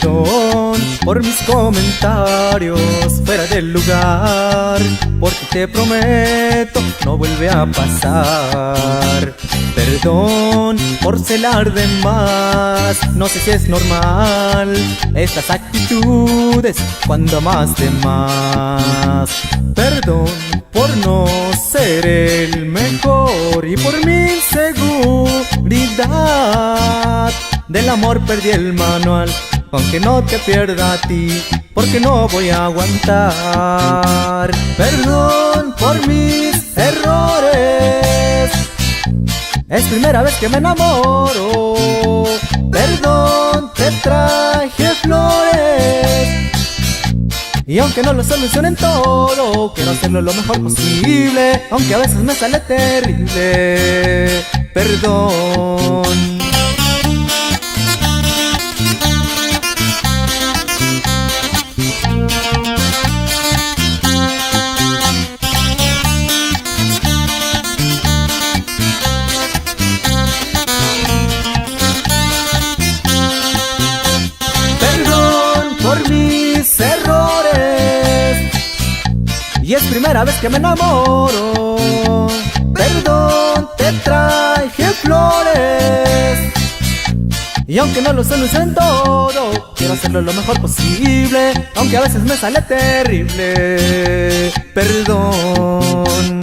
Perdón por mis comentarios fuera del lugar, porque te prometo no vuelve a pasar. Perdón por celar de más, no sé si es normal estas actitudes cuando amas de más. Perdón por no ser el mejor y por mi inseguridad. Del amor perdí el manual, aunque no te pierda a ti, porque no voy a aguantar. Perdón por mis errores, es primera vez que me enamoro. Perdón, te traje flores, y aunque no lo solucionen todo, quiero hacerlo lo mejor posible, aunque a veces me sale terrible. Perdón. Por mis errores, y es primera vez que me enamoro. Perdón, te traje flores, y aunque no lo solucionen todo, quiero hacerlo lo mejor posible, aunque a veces me sale terrible. Perdón.